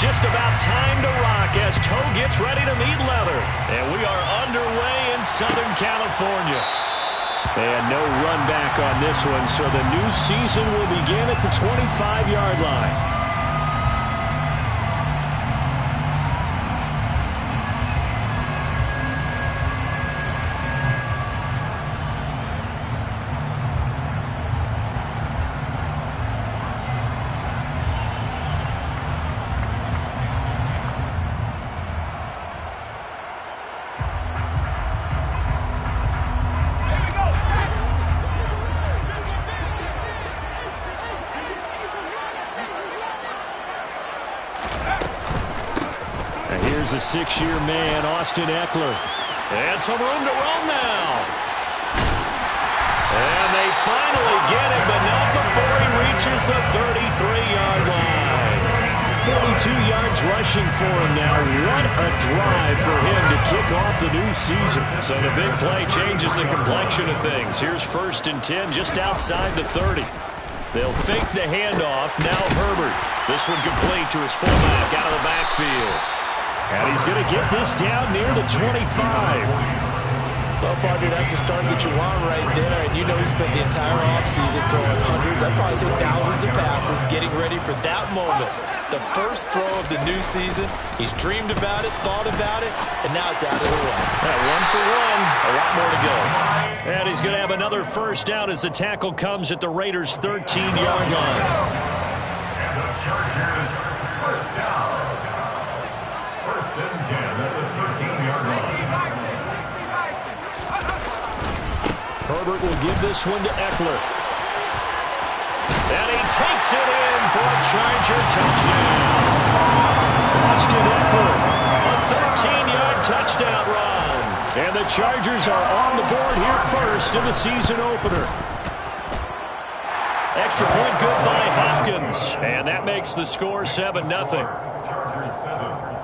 just about time to rock as toe gets ready to meet leather. And we are underway in Southern California. And no run back on this one, so the new season will begin at the 25-yard line. Here's a 6-year man, Austin Ekeler. And some room to roam now. And they finally get him, but not before he reaches the 33-yard line. 42 yards rushing for him now. What a drive for him to kick off the new season. So the big play changes the complexion of things. Here's 1st and 10 just outside the 30. They'll fake the handoff. Now Herbert. This one complete to his fullback out of the backfield. And he's going to get this down near the 25. Well, partner, that's the start that you want right there. And you know he spent the entire offseason throwing hundreds, I'd probably say thousands of passes, getting ready for that moment. The first throw of the new season. He's dreamed about it, thought about it, and now it's out of the way. One for one, a lot more to go. And he's going to have another first down as the tackle comes at the Raiders' 13-yard line. And the Chargers first down. 1st and 10 at the 13-yard line. Herbert will give this one to Ekeler. And he takes it in for a Charger touchdown. Austin Ekeler, a 13-yard touchdown run. And the Chargers are on the board here first in the season opener. Extra point good by Hopkins. And that makes the score 7-0. Chargers 7.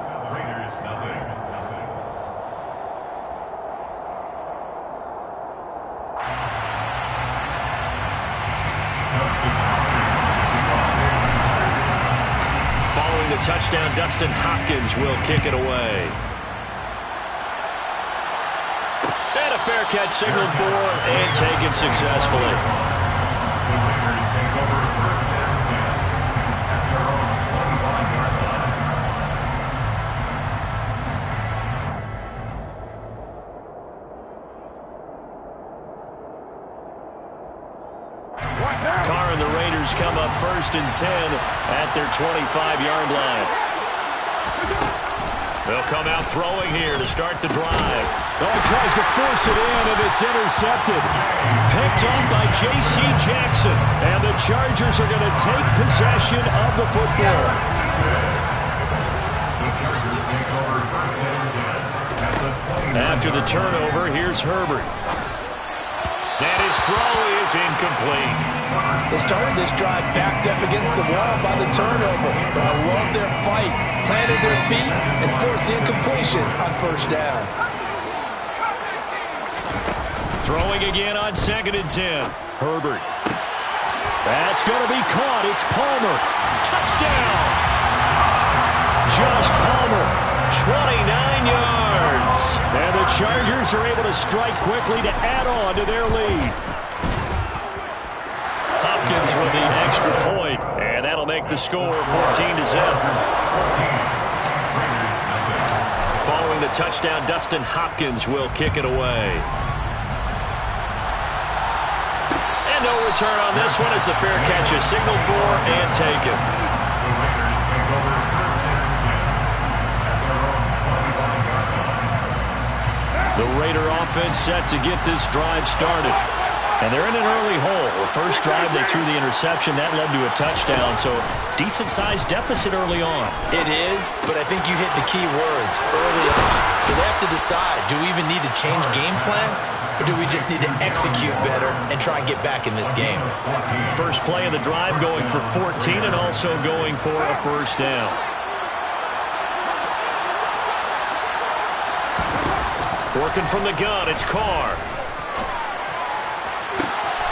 Following the touchdown, Dustin Hopkins will kick it away. And a fair catch signaled for and taken successfully. The Raiders take over 1st and 10 at their own 25-yard line. Carr and the Raiders come up 1st and 10 at their 25-yard line. They'll come out throwing here to start the drive. Oh, he tries to force it in, and it's intercepted. Picked up by J.C. Jackson. And the Chargers are going to take possession of the football. The Chargers take over 1st and 10 at the 20. After the turnover, here's Herbert. And his throw is incomplete. They started this drive backed up against the wall by the turnover, but I love their fight, planted their feet, and forced the incompletion on 1st down. Throwing again on 2nd and 10. Herbert. That's going to be caught. It's Palmer. Touchdown! Josh Palmer, 29 yards. And the Chargers are able to strike quickly to add on to their lead. Hopkins with the extra point, and that'll make the score 14-0. Following the touchdown, Dustin Hopkins will kick it away. And no return on this one as the fair catch is signaled for and taken. The Raiders take over 1st and 10 at their own 25-yard line. The Raider offense set to get this drive started. And they're in an early hole. The first drive, they threw the interception. That led to a touchdown, so decent-sized deficit early on. It is, but I think you hit the key words early on. So they have to decide, do we even need to change game plan, or do we just need to execute better and try and get back in this game? First play of the drive going for 14 and also going for a first down. Working from the gun, it's Carr.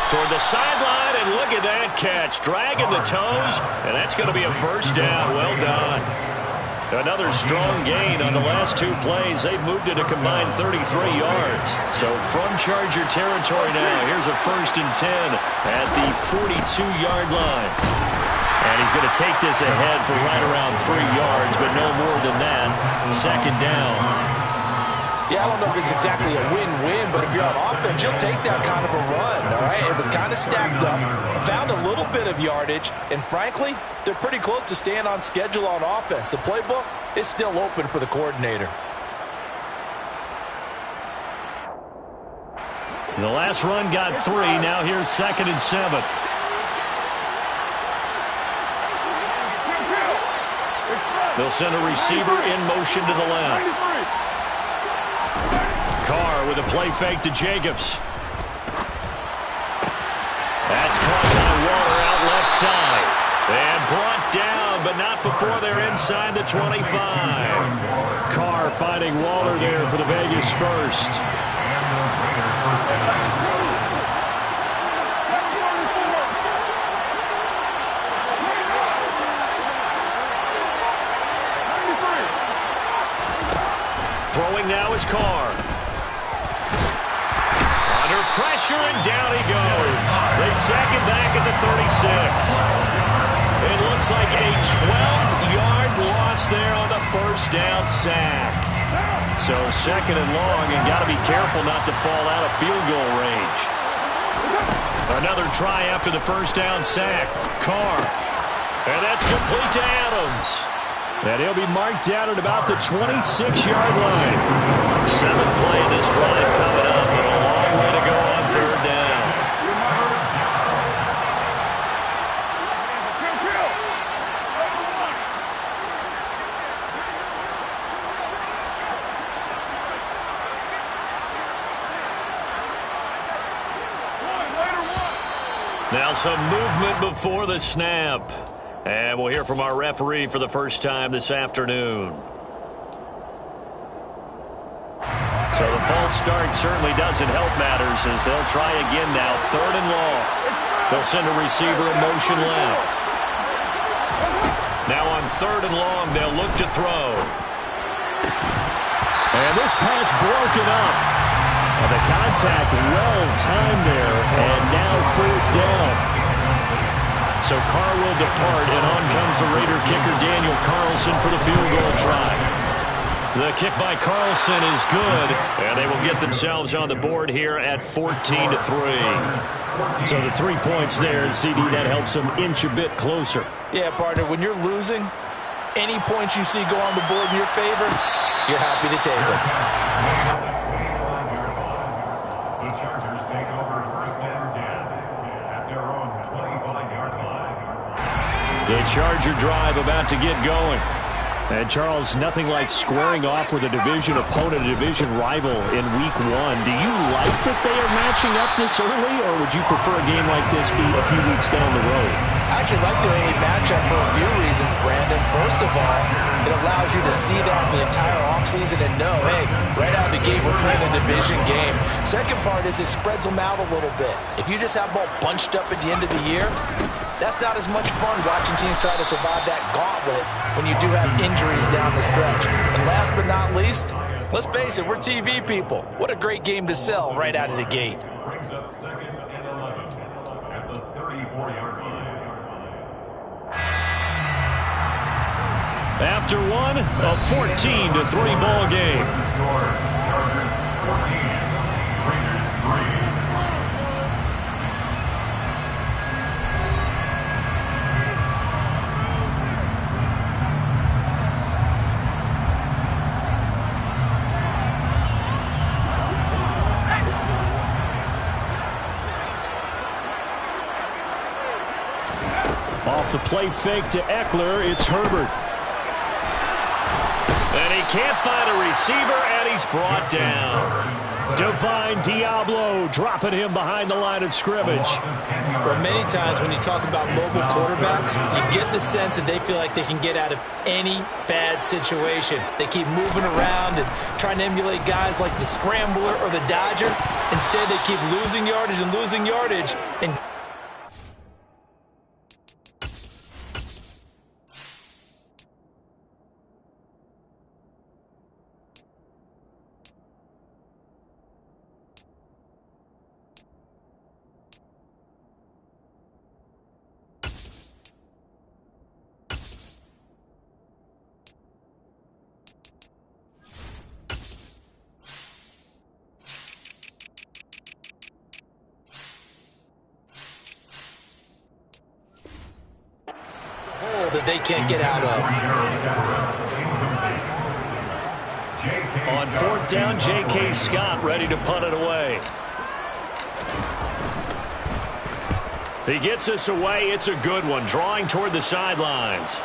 Toward the sideline, and look at that catch. Dragging the toes, and that's going to be a first down. Well done. Another strong gain on the last 2 plays. They've moved it a combined 33 yards. So from Charger territory now, here's a 1st and 10 at the 42-yard line. And he's going to take this ahead for right around 3 yards, but no more than that. 2nd down. Yeah, I don't know if it's exactly a win-win, but if you're on offense, you'll take that kind of a run, all right? It was kind of stacked up, found a little bit of yardage, and frankly, they're pretty close to staying on schedule on offense. The playbook is still open for the coordinator. The last run got 3. Now here's 2nd and 7. They'll send a receiver in motion to the left. Carr with a play fake to Jacobs. That's caught by Waller out left side. And brought down, but not before they're inside the 25. Carr finding Waller there for the Vegas first. Throwing now is Carr. Under pressure, and down he goes. They sack him back at the 36. It looks like a 12-yard loss there on the 1st down sack. So 2nd and long, and got to be careful not to fall out of field goal range. Another try after the 1st down sack. Carr. And that's complete to Adams. And he'll be marked out at about the 26-yard line. 7th play of this drive coming up, but a long way to go on 3rd down. Now some movement before the snap. And we'll hear from our referee for the first time this afternoon. So the false start certainly doesn't help matters as they'll try again now. 3rd and long. They'll send a receiver in motion left. Now on 3rd and long, they'll look to throw. And this pass broken up. And the contact well timed there. And now 4th down. So Carr will depart, and on comes the Raider kicker Daniel Carlson for the field goal try. The kick by Carlson is good, and they will get themselves on the board here at 14-3. So the 3 points there, and CD, that helps them inch a bit closer. Yeah, partner, when you're losing, any points you see go on the board in your favor, you're happy to take them. The Chargers take over 1st and 10 at their own 25-yard line. The Charger drive about to get going. And, Charles, nothing like squaring off with a division opponent, a division rival in Week 1. Do you like that they are matching up this early, or would you prefer a game like this be a few weeks down the road? I actually like the early matchup for a few reasons, Brandon. First of all, it allows you to see that the entire offseason and know, hey, right out of the gate, we're playing a division game. Second part is it spreads them out a little bit. If you just have them all bunched up at the end of the year, that's not as much fun watching teams try to survive that gauntlet when you do have injuries down the stretch. And last but not least, let's face it, we're TV people. What a great game to sell right out of the gate. Brings up 2nd and 11 at the 34-yard line. After one, a 14-3 ball game. Score, Chargers 14, Raiders 3. Off the play fake to Eckler, it's Herbert. And he can't find a receiver, and he's brought down. Divine Diablo dropping him behind the line of scrimmage. Well, many times when you talk about mobile quarterbacks, you get the sense that they feel like they can get out of any bad situation. They keep moving around and trying to emulate guys like the Scrambler or the Dodger. Instead, they keep losing yardage and losing yardage. And hole that they can't get out of. On fourth down, J.K. Scott ready to punt it away. He gets us away. It's a good one, drawing toward the sidelines.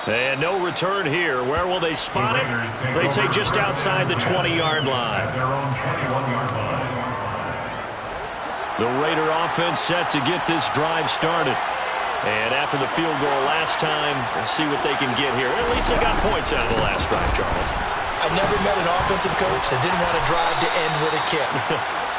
And no return here. Where will they spot it? They say just outside the 20-yard line. The Raider offense set to get this drive started. And after the field goal last time, we'll see what they can get here. At least they got points out of the last drive, Charles. I've never met an offensive coach that didn't want to drive to end with a kick.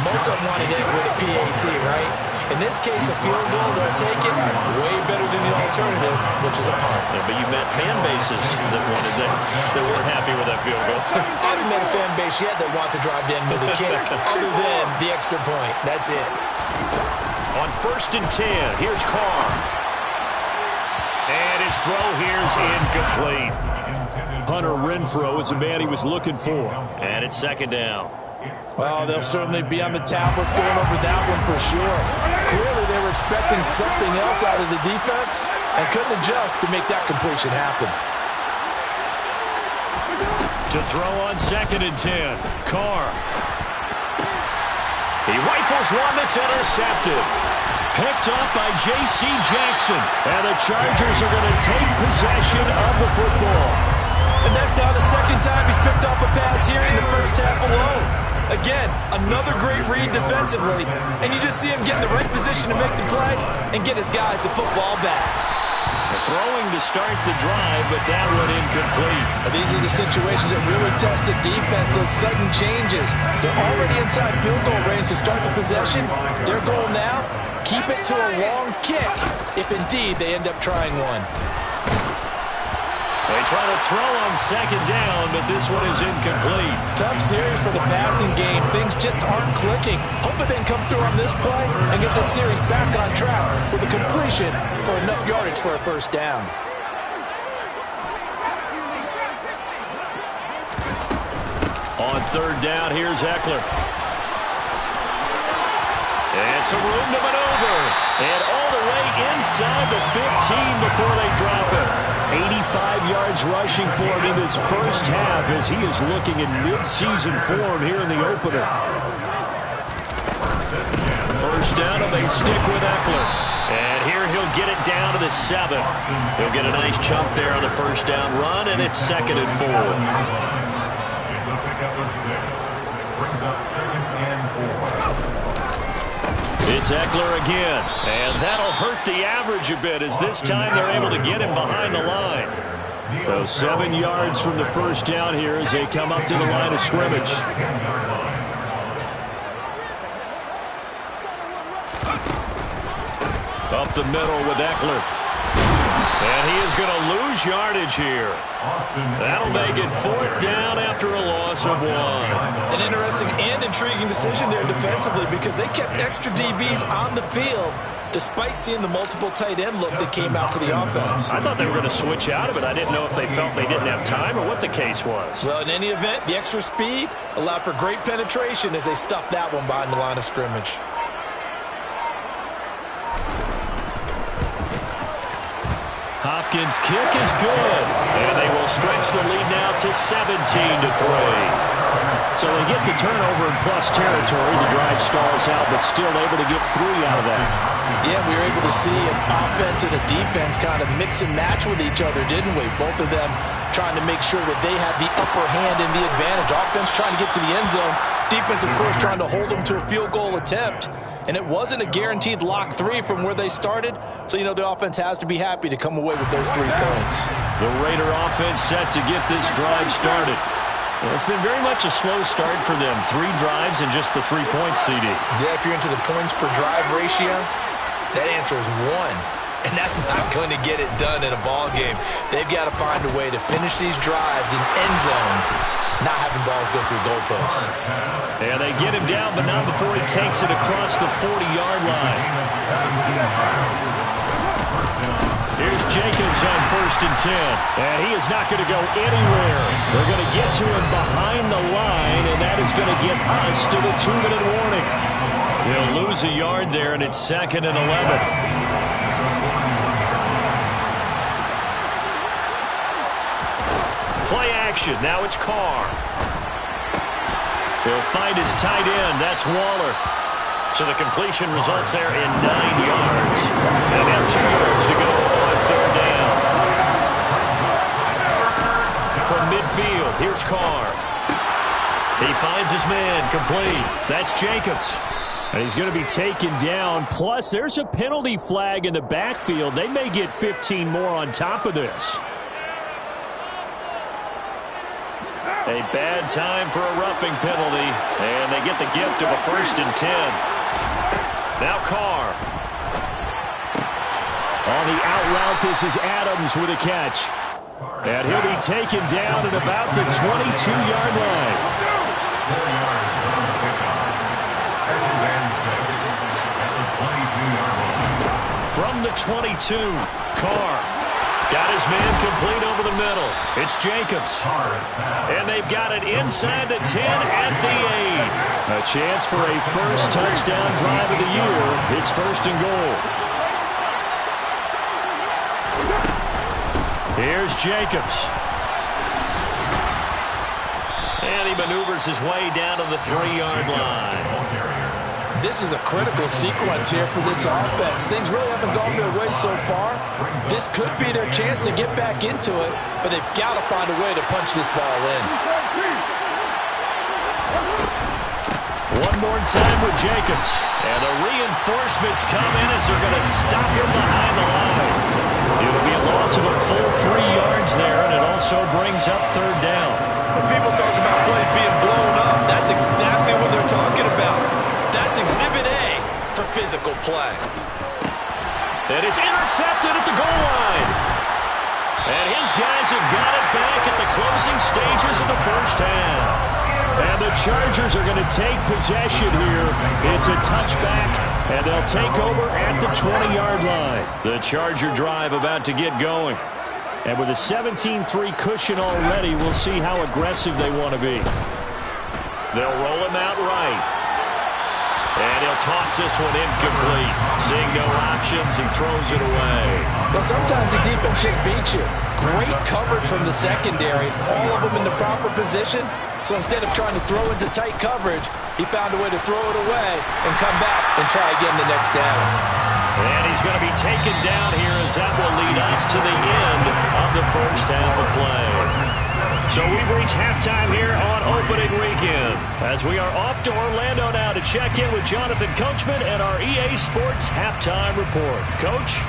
Most of them wanted to end with a PAT, right? In this case, a field goal, they'll take it way better than the alternative, which is a punt. Yeah, but you met fan bases that wanted that weren't happy with that field goal. I haven't met a fan base yet that wants to drive to end with a kick, other than the extra point. That's it. On 1st and 10, here's Carr. And his throw here's incomplete. Hunter Renfrow is the man he was looking for. And it's 2nd down. Well, they'll certainly be on the tablets going over that one for sure. Clearly, they were expecting something else out of the defense and couldn't adjust to make that completion happen. To throw on 2nd and 10, Carr. He rifles one that's intercepted. Picked up by J.C. Jackson. And the Chargers are going to take possession of the football. And that's now the 2nd time he's picked off a pass here in the first half alone. Again, another great read defensively. And you just see him get in the right position to make the play and get his guys the football back. Throwing to start the drive, but that one incomplete. These are the situations that really test the defense, those sudden changes. They're already inside field goal range to start the possession. Their goal now, keep it to a long kick, if indeed they end up trying one. They try to throw on 2nd down, but this one is incomplete. Tough series for the passing game. Things just aren't clicking. Hope they can come through on this play and get this series back on track with a completion for enough yardage for a 1st down. On 3rd down, here's Eckler. And some room to maneuver. And all the way inside the 15 before they drop it. 85 yards rushing for him in this first half as he is looking in mid-season form here in the opener. 1st down, and they stick with Eckler. And here he'll get it down to the 7. He'll get a nice chunk there on the 1st down run, and it's 2nd and 4. It's a pickup of 6. Brings up 2nd and 4. It's Eckler again, and that'll hurt the average a bit as this time they're able to get him behind the line. So 7 yards from the 1st down here as they come up to the line of scrimmage. Up the middle with Eckler. And he is going to lose yardage here. That'll make it 4th down after a loss of 1. An interesting and intriguing decision there defensively because they kept extra DBs on the field despite seeing the multiple tight end look that came out for the offense. I thought they were going to switch out of it. I didn't know if they felt they didn't have time or what the case was. Well, in any event, the extra speed allowed for great penetration as they stuffed that one behind the line of scrimmage. Hopkins' kick is good, and they will stretch the lead now to 17-3. So they get the turnover in plus territory. The drive stalls out, but still able to get 3 out of that. Yeah, we were able to see an offense and a defense kind of mix and match with each other, didn't we? Both of them trying to make sure that they had the upper hand and the advantage. Offense trying to get to the end zone. Defense, of course, trying to hold them to a field goal attempt. And it wasn't a guaranteed lock 3 from where they started. So, you know, the offense has to be happy to come away with those 3 points. The Raider offense set to get this drive started. Well, it's been very much a slow start for them. 3 drives and just the 3 points, CD. Yeah, if you're into the points per drive ratio, that answer is 1. And that's not going to get it done in a ball game. They've got to find a way to finish these drives in end zones, not having balls go through goalposts. And they get him down, but not before he takes it across the 40-yard line. Here's Jacobs on 1st and 10. And he is not going to go anywhere. They're going to get to him behind the line, and that is going to get us to the 2-minute warning. He'll lose a yard there, and it's 2nd and 11. action. Now it's Carr. He'll find his tight end. That's Waller. So the completion results there in 9 yards. And now 2 yards to go on third down. From midfield, here's Carr. He finds his man, complete. That's Jacobs. And he's going to be taken down. Plus, there's a penalty flag in the backfield. They may get 15 more on top of this. A bad time for a roughing penalty, and they get the gift of a 1st and 10. Now Carr. On the out route, this is Adams with a catch. And he'll be taken down at about the 22-yard line. 4 yards from the pickup. 2nd and 6 at the 22-yard line. From the 22, Carr got his man complete over the middle. It's Jacobs. And they've got it inside the 10 at the 8. A chance for a first touchdown drive of the year. It's 1st and goal. Here's Jacobs. And he maneuvers his way down to the 3-yard line. This is a critical sequence here for this offense. Things really haven't gone their way so far. This could be their chance to get back into it, but they've got to find a way to punch this ball in. One more time with Jacobs. And the reinforcements come in as they're going to stop him behind the line. It'll be a loss of a full 3 yards there, and it also brings up third down. When people talk about plays being blown up, that's exactly what they're talking about. That's Exhibit A for physical play. And it's intercepted at the goal line. And his guys have got it back at the closing stages of the first half. And the Chargers are going to take possession here. It's a touchback, and they'll take over at the 20-yard line. The Charger drive about to get going. And with a 17-3 cushion already, we'll see how aggressive they want to be. They'll roll him out right. And he'll toss this one incomplete. Seeing no options, he throws it away. Well, sometimes the defense just beats you. Great coverage from the secondary. All of them in the proper position. So instead of trying to throw into tight coverage, he found a way to throw it away and come back and try again the next down. And he's going to be taken down here as that will lead us to the end of the first half of play. So we've reached halftime here on opening weekend as we are off to Orlando now to check in with Jonathan Coachman and our EA Sports Halftime Report. Coach?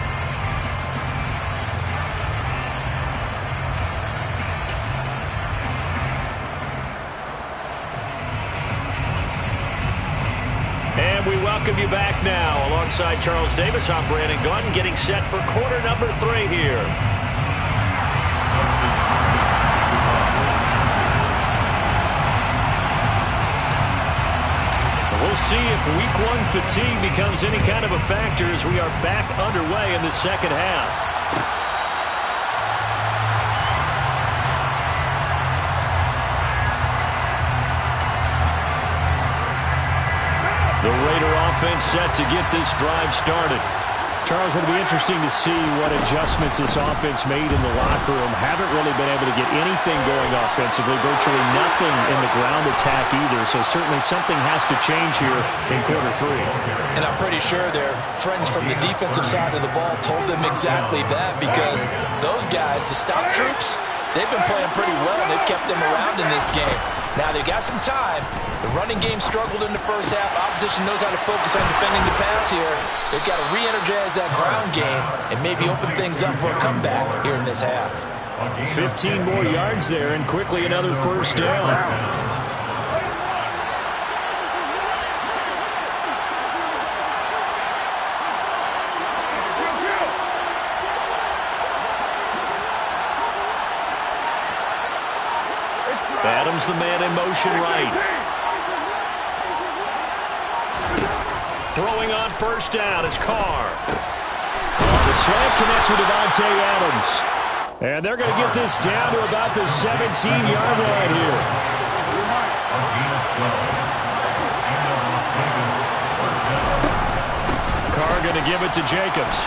And we welcome you back now. Alongside Charles Davis, I'm Brandon Gaudin, getting set for quarter number 3 here. We'll see if week 1 fatigue becomes any kind of a factor as we are back underway in the second half. The Raider offense set to get this drive started. Charles, it'll be interesting to see what adjustments this offense made in the locker room. Haven't really been able to get anything going offensively, virtually nothing in the ground attack either. So certainly something has to change here in quarter 3. And I'm pretty sure their friends from the defensive side of the ball told them exactly that, because those guys, the stop troops, they've been playing pretty well. They've kept them around in this game. Now they've got some time. The running game struggled in the first half. Opposition knows how to focus on defending the pass here. They've got to re-energize that ground game and maybe open things up for a comeback here in this half. 15 more yards there and quickly another first down. Adams the man in motion right. Throwing on first down is Carr. The slant connects with Davante Adams. And they're going to get this down to about the 17-yard line here. Carr going to give it to Jacobs.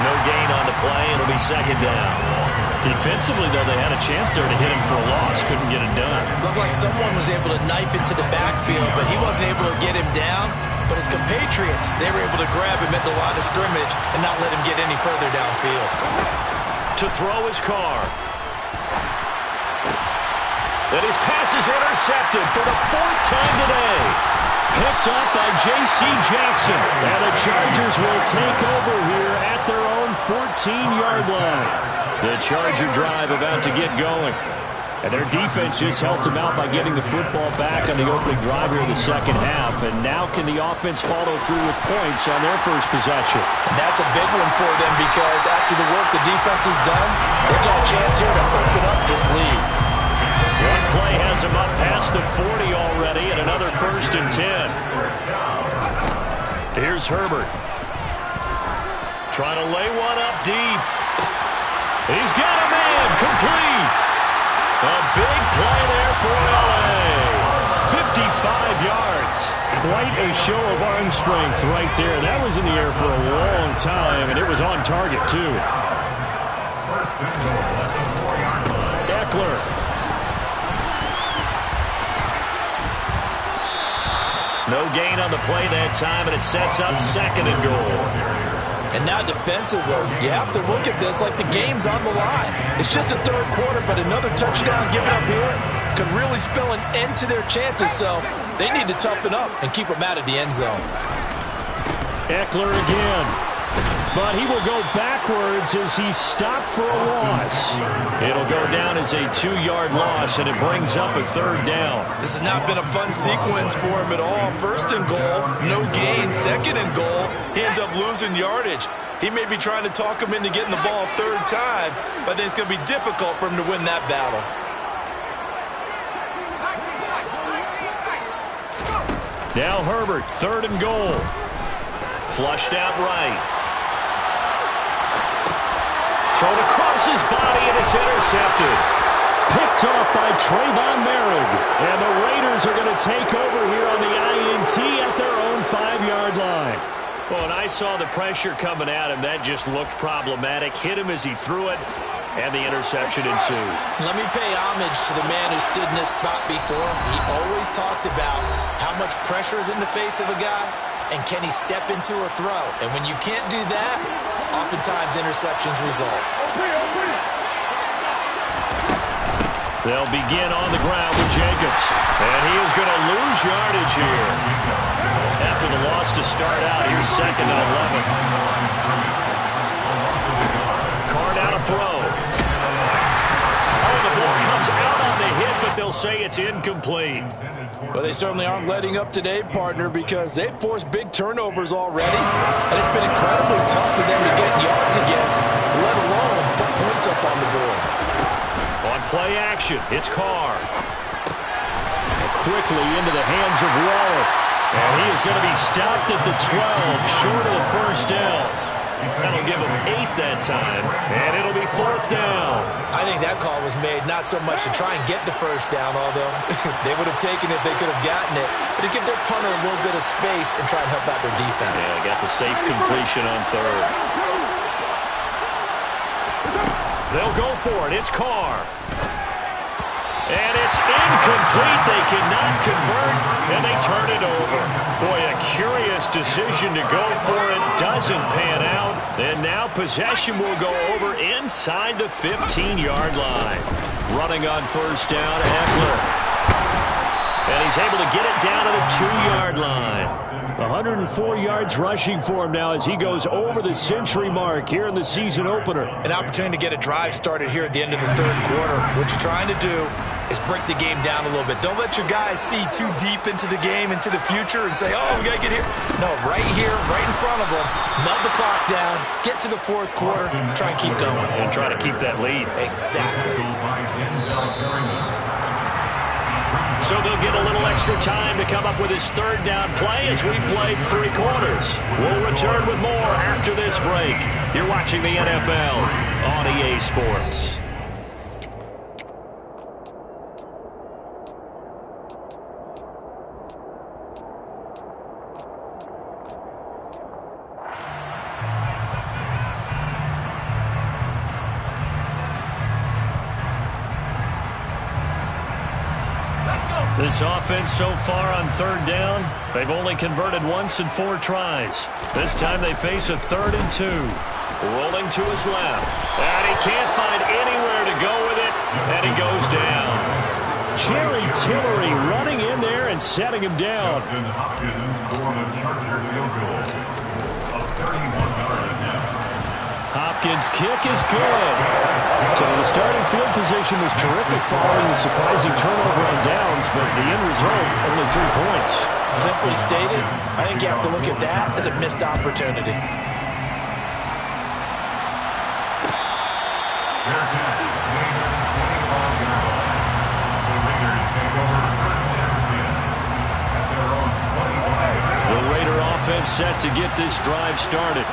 No gain on the play. It'll be second down. Defensively, though, they had a chance there to hit him for a loss. Couldn't get it done. Looked like someone was able to knife into the backfield, but he wasn't able to get him down. But his compatriots, they were able to grab him at the line of scrimmage and not let him get any further downfield. To throw his car. And his pass is intercepted for the 4th time today. Picked up by J.C. Jackson. And the Chargers will take over here at their own 14-yard line. The Charger drive about to get going. And their defense just helped them out by getting the football back on the opening drive here in the second half. And now can the offense follow through with points on their first possession? And that's a big one for them because after the work the defense has done, they've got a chance here to open up this lead. One play has him up past the 40 already, and another 1st and 10. Here's Herbert. Trying to lay one up deep. He's got a man. Complete. A big play there for L.A. 55 yards. Quite a show of arm strength right there. That was in the air for a long time, and it was on target, too. Eckler. No gain on the play that time, and it sets up 2nd and goal. And now defensively, you have to look at this like the game's on the line. It's just a 3rd quarter, but another touchdown given up here could really spell an end to their chances. So they need to toughen up and keep them out of the end zone. Eckler again. But he will go backwards as he stopped for a loss. It'll go down as a 2-yard loss, and it brings up a 3rd down. This has not been a fun sequence for him at all. 1st and goal, no gain. 2nd and goal, he ends up losing yardage. He may be trying to talk him into getting the ball 3rd time, but then it's going to be difficult for him to win that battle. Now Herbert, 3rd and goal. Flushed out right. Thrown across his body, and it's intercepted. Picked off by Trayvon Merrick. And the Raiders are going to take over here on the INT at their own 5-yard line. Well, and I saw the pressure coming at him. That just looked problematic. Hit him as he threw it, and the interception ensued. Let me pay homage to the man who stood in this spot before. He always talked about how much pressure is in the face of a guy, and can he step into a throw. And when you can't do that, oftentimes interceptions result. They'll begin on the ground with Jacobs. And he is going to lose yardage here. After the loss to start out, here's 2nd and 11. Carr now to throw. Oh, the ball comes out on the hit, but they'll say it's incomplete. Well, they certainly aren't letting up today, partner, because they've forced big turnovers already. And it's been incredibly tough for them to get yards against, let alone put points up on the board. On play action, it's Carr. And quickly into the hands of Waller. And he is going to be stopped at the 12, short of the 1st down. That'll give him 8 that time, and it'll be 4th down. I think that call was made not so much to try and get the 1st down, although they would have taken it if they could have gotten it, but to give their punter a little bit of space and try and help out their defense. Yeah, got the safe completion on 3rd. They'll go for it. It's Carr. And it's incomplete. They cannot convert, and they turn it over. Boy, a curious decision to go for it. Doesn't pan out. And now possession will go over inside the 15-yard line. Running on 1st down, Eckler. And he's able to get it down to the 2-yard line. 104 yards rushing for him now as he goes over the century mark here in the season opener. An opportunity to get a drive started here at the end of the 3rd quarter. What you're trying to do is break the game down a little bit. Don't let your guys see too deep into the game, into the future, and say, oh, we got to get here. No, right here, right in front of them, melt the clock down, get to the 4th quarter, try and keep going. And try to keep that lead. Exactly. So they'll get a little extra time to come up with his 3rd down play as we've played 3 quarters. We'll return with more after this break. You're watching the NFL on EA Sports. This offense so far on third down, they've only converted once in 4 tries. This time they face a 3rd and 2. Rolling to his left. And he can't find anywhere to go with it. And he goes down. Jerry Tillery running in there and setting him down. Justin Hopkins scored a Charger field goal. A 31-yard attempt. Hopkins' kick is good. So the starting field position was terrific following the surprising turnover on downs, but the end result, only 3 points. Simply stated, I think you have to look at that as a missed opportunity. Fair catch, Raiders 25-yard line. The Raiders take over 1st and 10 at their own 25-yard line. The Raider offense set to get this drive started.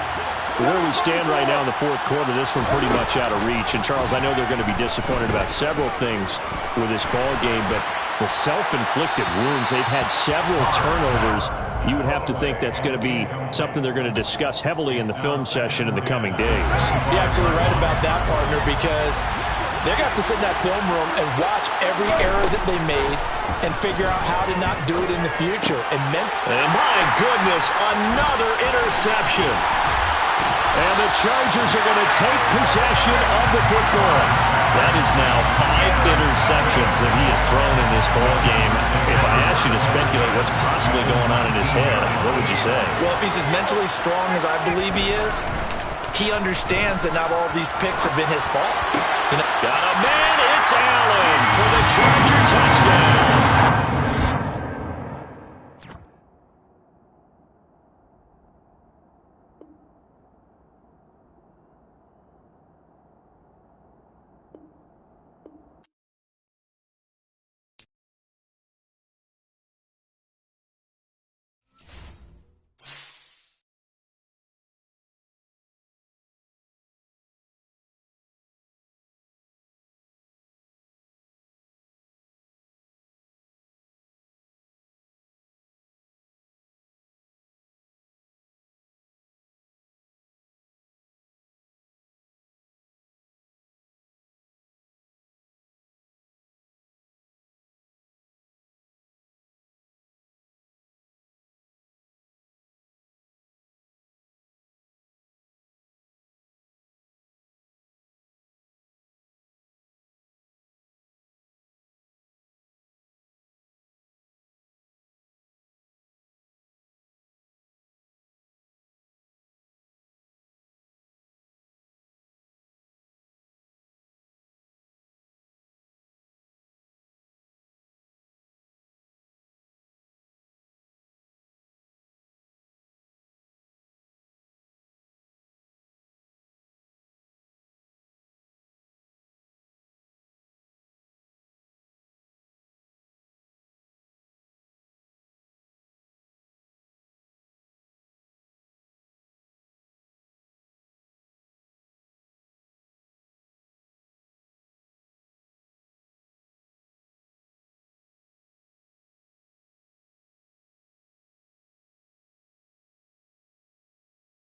Where we stand right now in the 4th quarter, this one pretty much out of reach. And, Charles, I know they're going to be disappointed about several things with this ball game, but the self-inflicted wounds, they've had several turnovers. You would have to think that's going to be something they're going to discuss heavily in the film session in the coming days. You're absolutely right about that, partner, because they're going to have to sit in that film room and watch every error that they made and figure out how to not do it in the future. And my goodness, another interception. And the Chargers are going to take possession of the football. That is now 5 interceptions that he has thrown in this ball game. If I asked you to speculate what's possibly going on in his head, what would you say? Well, if he's as mentally strong as I believe he is, he understands that not all of these picks have been his fault. Got a man, it's Allen for the Charger touchdown.